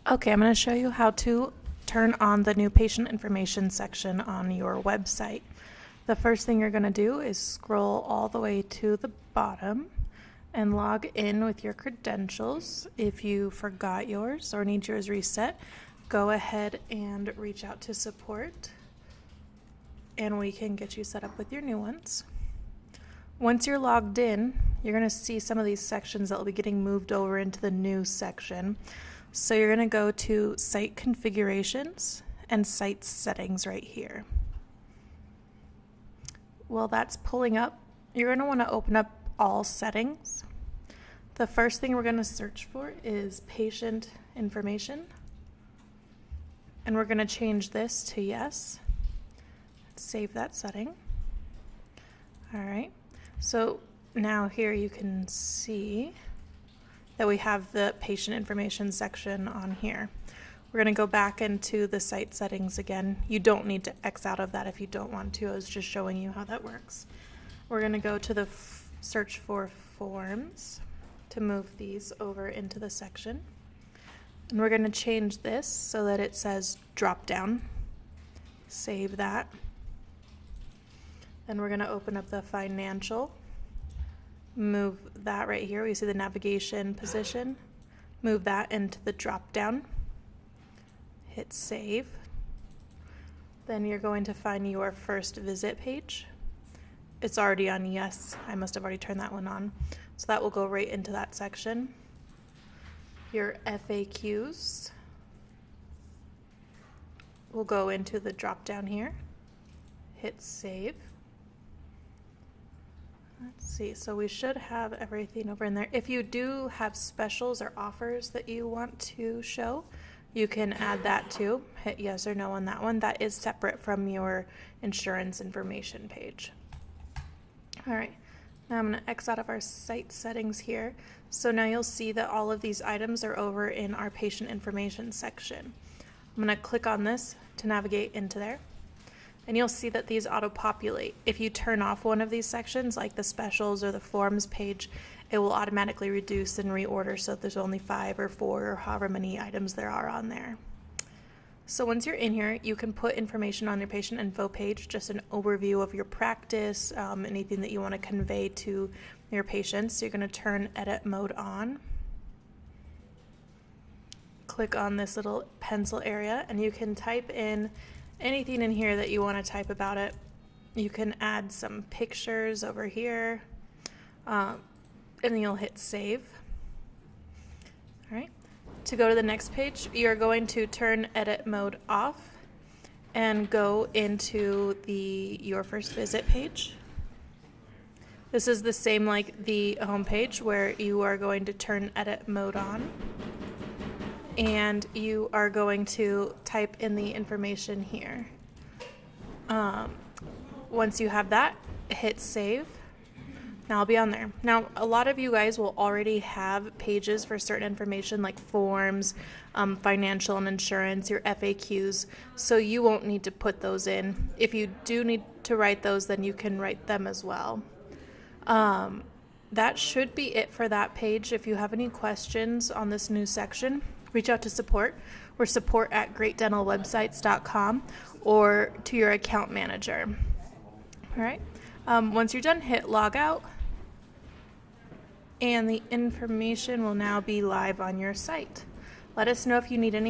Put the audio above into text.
Okay, I'm going to show you how to turn on the new patient information section on your website. The first thing you're going to do is scroll all the way to the bottom and log in with your credentials. If you forgot yours or need yours reset, go ahead and reach out to support and we can get you set up with your new ones. Once you're logged in, you're going to see some of these sections that will be getting moved over into the new section. So you're going to go to Site Configurations and Site Settings right here. While that's pulling up, you're going to want to open up all settings. The first thing we're going to search for is patient information. And we're going to change this to yes. Save that setting. All right. So now here you can see that we have the patient information section on here. We're going to go back into the site settings again. You don't need to X out of that if you don't want to. I was just showing you how that works. We're going to go to the search for forms to move these over into the section. And we're going to change this so that it says drop down. Save that. Then we're going to open up the financial. Move that right here. We see the navigation position. Move that into the drop down. Hit save. Then you're going to find your first visit page. It's already on yes. I must have already turned that one on. So that will go right into that section. Your FAQs will go into the drop down here. Hit save. Let's see, so we should have everything over in there. If you do have specials or offers that you want to show, you can add that too. Hit yes or no on that one. That is separate from your insurance information page. All right, now I'm going to X out of our site settings here. So now you'll see that all of these items are over in our patient information section. I'm going to click on this to navigate into there. And you'll see that these auto-populate. If you turn off one of these sections, like the specials or the forms page, it will automatically reduce and reorder so that there's only 5 or 4 or however many items there are on there. So once you're in here, you can put information on your patient info page, just an overview of your practice, anything that you want to convey to your patients. So you're going to turn edit mode on. Click on this little pencil area and you can type in anything in here that you want to type about it. You can add some pictures over here, and then you'll hit save. All right. To go to the next page, you're going to turn edit mode off and go into your first visit page. This is the same like the home page where you are going to turn edit mode on. And you are going to type in the information here. Once you have that, hit save. Now I'll be on there. Now, a lot of you guys will already have pages for certain information like forms, financial and insurance, your FAQs, so you won't need to put those in. If you do need to write those, then you can write them as well. That should be it for that page. If you have any questions on this new section, reach out to support. We're support@greatdentalwebsites.com or to your account manager. All right. Once you're done, hit log out. And the information will now be live on your site. Let us know if you need any